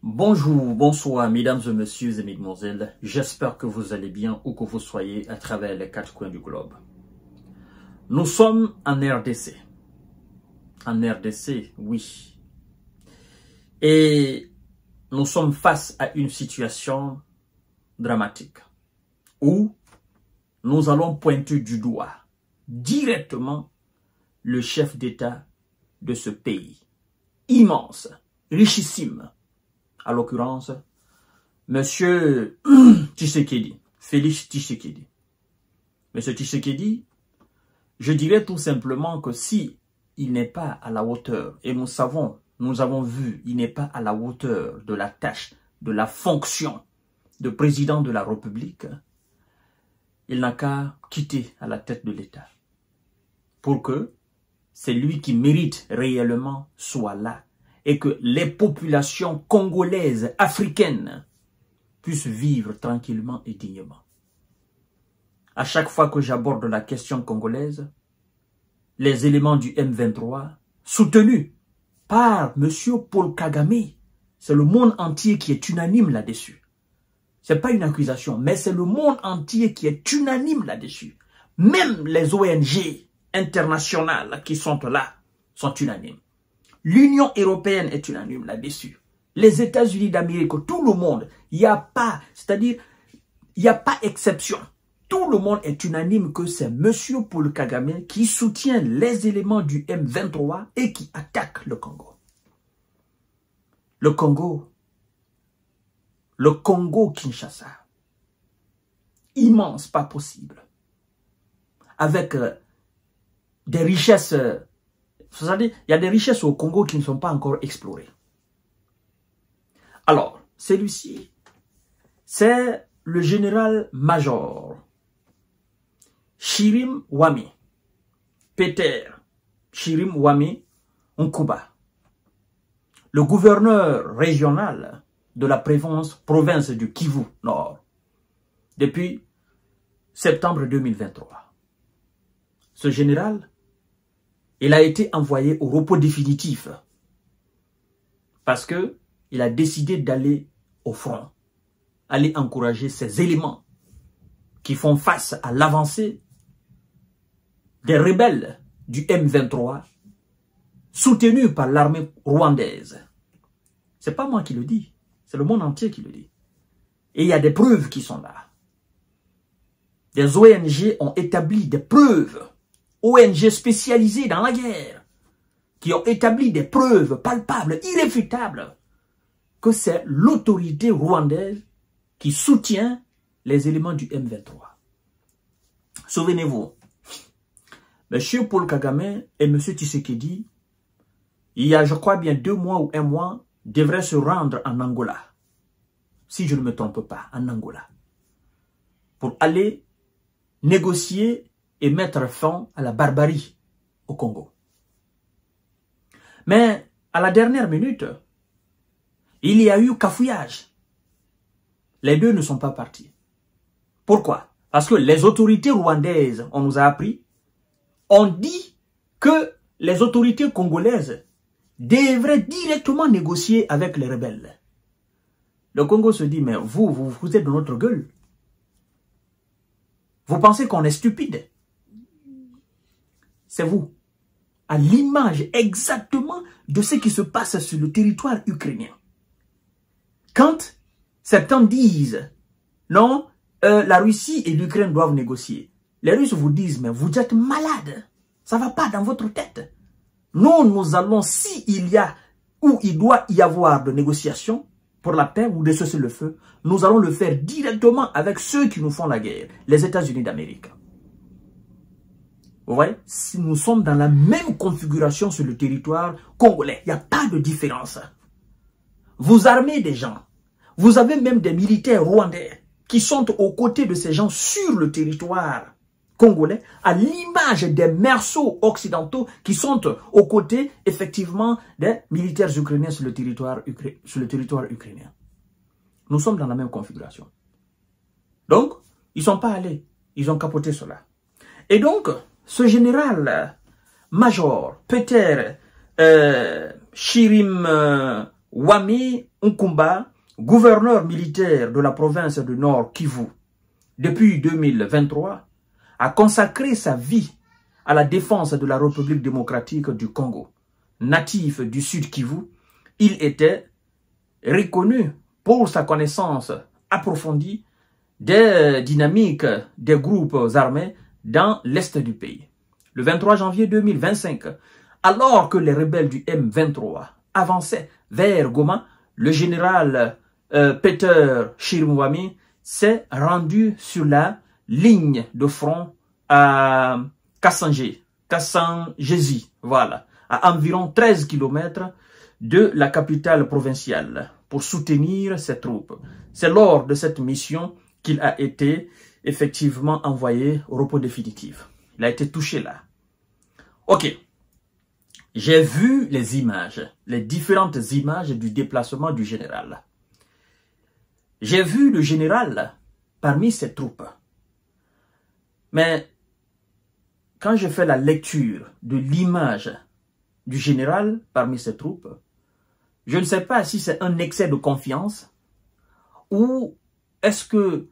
Bonjour, bonsoir, mesdames et messieurs et mesdemoiselles. J'espère que vous allez bien où que vous soyez à travers les quatre coins du globe. Nous sommes en RDC. En RDC, oui. Et nous sommes face à une situation dramatique où nous allons pointer du doigt directement le chef d'État de ce pays. Immense, richissime. À l'occurrence, Monsieur Tshisekedi, Félix Tshisekedi. Monsieur Tshisekedi, je dirais tout simplement que si il n'est pas à la hauteur, et nous avons vu, il n'est pas à la hauteur de la tâche, de la fonction de président de la République, il n'a qu'à quitter à la tête de l'État pour que c'est lui qui mérite réellement soit là et que les populations congolaises, africaines, puissent vivre tranquillement et dignement. À chaque fois que j'aborde la question congolaise, les éléments du M23, soutenus par M. Paul Kagame, c'est le monde entier qui est unanime là-dessus. Ce n'est pas une accusation, mais c'est le monde entier qui est unanime là-dessus. Même les ONG internationales qui sont là sont unanimes. L'Union européenne est unanime là-dessus. Les États-Unis d'Amérique, tout le monde, il n'y a pas, c'est-à-dire, il n'y a pas exception. Tout le monde est unanime que c'est M. Paul Kagame qui soutient les éléments du M23 et qui attaque le Congo. Le Congo-Kinshasa, immense, pas possible, avec des richesses. C'est-à-dire, il y a des richesses au Congo qui ne sont pas encore explorées. Alors, celui-ci, c'est le général-major Chirim Wami, Peter Chirim Wami Nkuba, le gouverneur régional de la province du Kivu Nord, depuis septembre 2023. Ce général, il a été envoyé au repos définitif parce que il a décidé d'aller au front, aller encourager ces éléments qui font face à l'avancée des rebelles du M23 soutenus par l'armée rwandaise. C'est pas moi qui le dis, c'est le monde entier qui le dit. Et il y a des preuves qui sont là. Des ONG ont établi des preuves. ONG spécialisées dans la guerre, qui ont établi des preuves palpables, irréfutables, que c'est l'autorité rwandaise qui soutient les éléments du M23. Souvenez-vous, M. Paul Kagame et M. Tshisekedi, il y a, je crois bien 2 mois ou 1 mois, devraient se rendre en Angola, si je ne me trompe pas, en Angola, pour aller négocier et mettre fin à la barbarie au Congo. Mais à la dernière minute, il y a eu cafouillage. Les deux ne sont pas partis. Pourquoi? Parce que les autorités rwandaises, on nous a appris, ont dit que les autorités congolaises devraient directement négocier avec les rebelles. Le Congo se dit, mais vous êtes de notre gueule. Vous pensez qu'on est stupide? C'est vous, à l'image exactement de ce qui se passe sur le territoire ukrainien. Quand certains disent, non, la Russie et l'Ukraine doivent négocier, les Russes vous disent, mais vous êtes malade, ça ne va pas dans votre tête. Nous allons, s'il y a, ou il doit y avoir de négociations pour la paix ou de cessez-le-feu, nous allons le faire directement avec ceux qui nous font la guerre, les États-Unis d'Amérique. Vous voyez, si nous sommes dans la même configuration sur le territoire congolais, il n'y a pas de différence. Vous armez des gens. Vous avez même des militaires rwandais qui sont aux côtés de ces gens sur le territoire congolais, à l'image des mercenaires occidentaux qui sont aux côtés, effectivement, des militaires ukrainiens sur le territoire ukrainien. Nous sommes dans la même configuration. Donc, ils ne sont pas allés. Ils ont capoté cela. Et donc, ce général major, Peter Chirim Wami Nkumba, gouverneur militaire de la province du Nord Kivu, depuis 2023, a consacré sa vie à la défense de la République démocratique du Congo. Natif du Sud Kivu, il était reconnu pour sa connaissance approfondie des dynamiques des groupes armés dans l'est du pays. Le 23 janvier 2025, alors que les rebelles du M23 avançaient vers Goma, le général Peter Chirimwami s'est rendu sur la ligne de front à Kassangézi, voilà, à environ 13 km de la capitale provinciale pour soutenir ses troupes. C'est lors de cette mission qu'il a été effectivement envoyé au repos définitif. Il a été touché là. Ok. J'ai vu les images, les différentes images du déplacement du général. J'ai vu le général parmi ses troupes. Mais quand je fais la lecture de l'image du général parmi ses troupes, je ne sais pas si c'est un excès de confiance ou est-ce que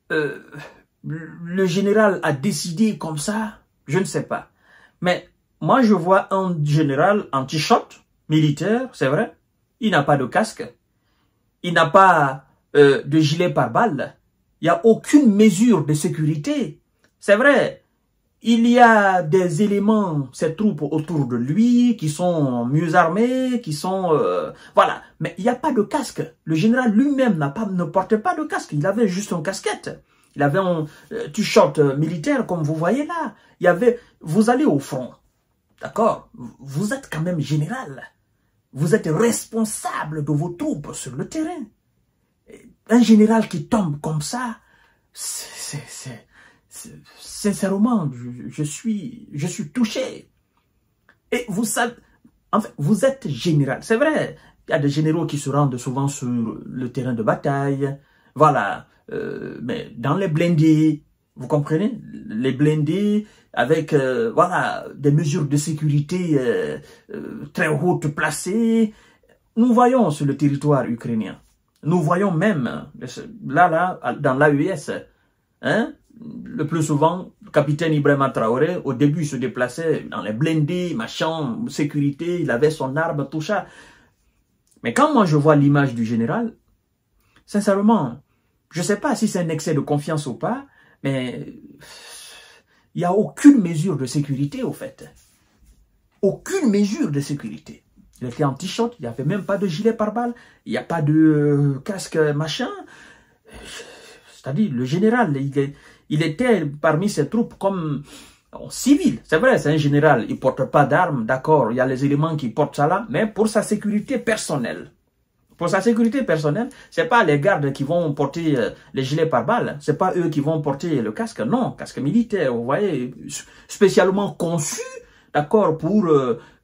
le général a décidé comme ça, je ne sais pas. Mais moi, je vois un général en t-shirt militaire, c'est vrai. Il n'a pas de casque. Il n'a pas de gilet pare-balles. Il n'y a aucune mesure de sécurité. C'est vrai. Il y a des éléments, ces troupes autour de lui, qui sont mieux armés, qui sont... voilà. Mais il n'y a pas de casque. Le général lui-même ne portait pas de casque. Il avait juste une casquette. Il avait un t-shirt militaire, comme vous voyez là. Il y avait... Vous allez au front. D'accord? Vous êtes quand même général. Vous êtes responsable de vos troupes sur le terrain. Un général qui tombe comme ça, sincèrement, je suis touché. Et vous savez, en fait, vous êtes général. C'est vrai, il y a des généraux qui se rendent souvent sur le terrain de bataille. Voilà, mais dans les blindés, vous comprenez? Les blindés avec voilà, des mesures de sécurité très hautes placées. Nous voyons sur le territoire ukrainien. Nous voyons même, là, dans l'AES, hein, le plus souvent, le capitaine Ibrahima Traoré, au début, il se déplaçait dans les blindés, machin, sécurité, il avait son arme, tout ça. Mais quand moi je vois l'image du général, sincèrement, je ne sais pas si c'est un excès de confiance ou pas, mais il n'y a aucune mesure de sécurité, au fait. Aucune mesure de sécurité. Il était en t-shirt, il n'y avait même pas de gilet pare-balles, il n'y a pas de casque machin. C'est-à-dire, le général, il était parmi ses troupes comme civil. C'est vrai, c'est un général, il ne porte pas d'armes, d'accord, il y a les éléments qui portent ça là, mais pour sa sécurité personnelle. Pour sa sécurité personnelle, ce n'est pas les gardes qui vont porter les gilets pare-balles, ce n'est pas eux qui vont porter le casque, non, casque militaire, vous voyez, spécialement conçu, d'accord, pour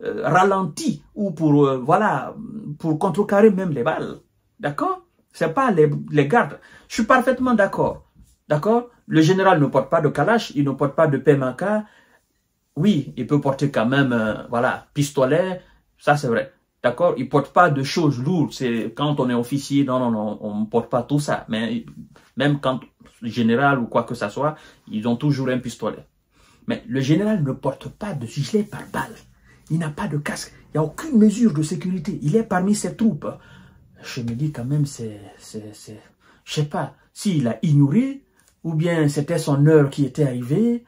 ralentir ou pour, voilà, pour contrecarrer même les balles, d'accord? Ce n'est pas les gardes. Je suis parfaitement d'accord, d'accord? Le général ne porte pas de kalash, il ne porte pas de PMK. Oui, il peut porter quand même, voilà, pistolet, ça c'est vrai. D'accord? Il ne porte pas de choses lourdes. C'est quand on est officier, non, on ne porte pas tout ça. Mais même quand général ou quoi que ce soit, ils ont toujours un pistolet. Mais le général ne porte pas de gilet pare-balles. Il n'a pas de casque. Il n'y a aucune mesure de sécurité. Il est parmi ses troupes. Je me dis quand même, je sais pas, s'il a ignoré, ou bien c'était son heure qui était arrivée.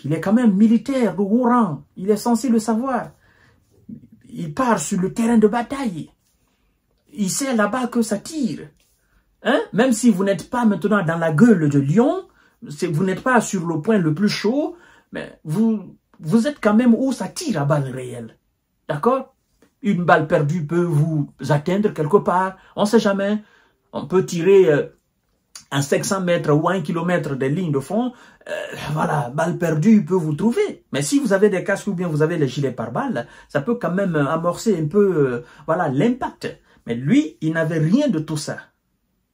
Il est quand même militaire de haut rang. Il est censé le savoir. Il part sur le terrain de bataille. Il sait là-bas que ça tire. Hein? Même si vous n'êtes pas maintenant dans la gueule de lion, vous n'êtes pas sur le point le plus chaud, mais vous êtes quand même où ça tire à balles réelles. D'accord? Une balle perdue peut vous atteindre quelque part. On ne sait jamais. On peut tirer à 500 mètres ou 1 km des lignes de front. Voilà, balle perdue peut vous trouver. Mais si vous avez des casques ou bien vous avez les gilets pare-balles, ça peut quand même amorcer un peu voilà, l'impact. Mais lui, il n'avait rien de tout ça.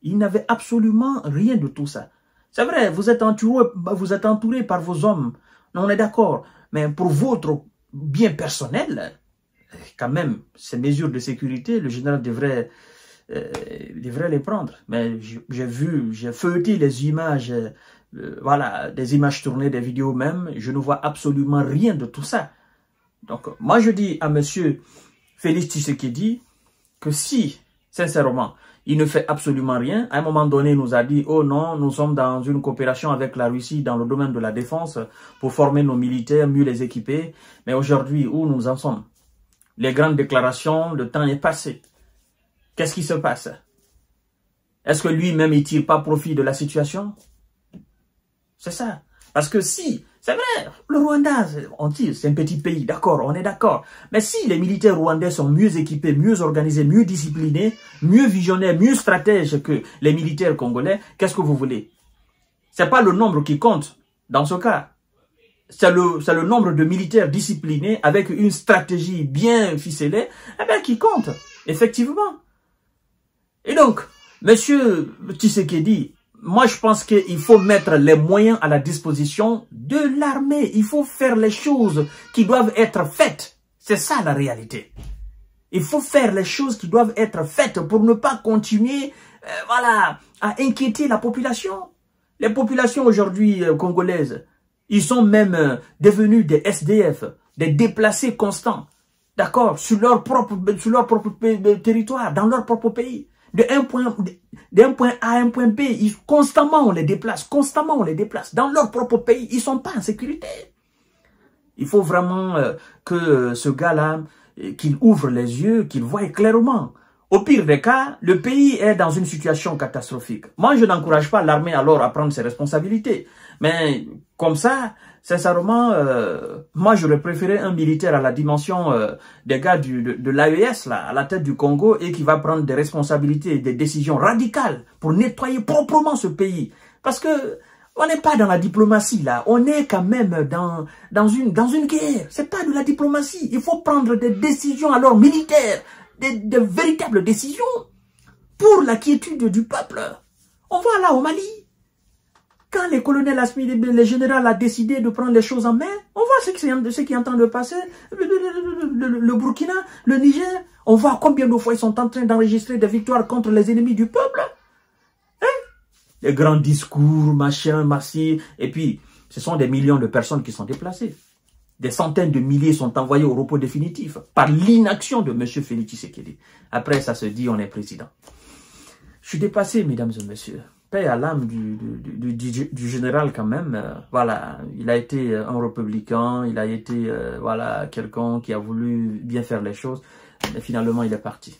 Il n'avait absolument rien de tout ça. C'est vrai, vous êtes entouré par vos hommes. On est d'accord. Mais pour votre bien personnel, quand même, ces mesures de sécurité, le général devrait les prendre. Mais j'ai feuilleté les images, voilà, des images tournées, des vidéos même, je ne vois absolument rien de tout ça. Donc, moi je dis à monsieur Félix Tshisekedi que si, sincèrement, il ne fait absolument rien. À un moment donné, il nous a dit, oh non, nous sommes dans une coopération avec la Russie dans le domaine de la défense pour former nos militaires, mieux les équiper. Mais aujourd'hui, où nous en sommes? Les grandes déclarations, le temps est passé. Qu'est-ce qui se passe? Est-ce que lui-même, il tire pas profit de la situation? C'est ça. Parce que si, c'est vrai, le Rwanda, on tire, c'est un petit pays, d'accord, on est d'accord. Mais si les militaires rwandais sont mieux équipés, mieux organisés, mieux disciplinés, mieux visionnaires, mieux stratèges que les militaires congolais, qu'est-ce que vous voulez? C'est pas le nombre qui compte dans ce cas. C'est le nombre de militaires disciplinés avec une stratégie bien ficelée, eh bien, qui compte, effectivement. Et donc, monsieur Tshisekedi, moi, je pense qu'il faut mettre les moyens à la disposition de l'armée. Il faut faire les choses qui doivent être faites. C'est ça la réalité. Il faut faire les choses qui doivent être faites pour ne pas continuer voilà, à inquiéter la population. Les populations aujourd'hui congolaises, ils sont même devenus des SDF, des déplacés constants. D'accord, sur leur propre territoire, dans leur propre pays. D'un point A à un point B, constamment on les déplace, dans leur propre pays, ils sont pas en sécurité. Il faut vraiment que ce gars-là, qu'il ouvre les yeux, qu'il voie clairement. Au pire des cas, le pays est dans une situation catastrophique. Moi, je n'encourage pas l'armée alors à prendre ses responsabilités. Mais comme ça, sincèrement, moi, j'aurais préféré un militaire à la dimension des gars de l'AES, là, à la tête du Congo, et qui va prendre des responsabilités et des décisions radicales pour nettoyer proprement ce pays. Parce que on n'est pas dans la diplomatie, là. On est quand même dans une guerre. C'est pas de la diplomatie. Il faut prendre des décisions alors militaires, des véritables décisions pour la quiétude du peuple. On va là au Mali. Quand les colonels Asmi, les généraux a décidé de prendre les choses en main, on voit ce qui est en train de passer. Le Burkina, le Niger, on voit combien de fois ils sont en train d'enregistrer des victoires contre les ennemis du peuple. Hein? Les grands discours, machin, massis. Et puis, ce sont des millions de personnes qui sont déplacées. Des centaines de milliers sont envoyés au repos définitif par l'inaction de M. Félix Tshisekedi. Après, ça se dit, on est président. Je suis dépassé, mesdames et messieurs. Paix à l'âme du général quand même. Voilà, il a été un républicain, il a été voilà quelqu'un qui a voulu bien faire les choses, mais finalement il est parti.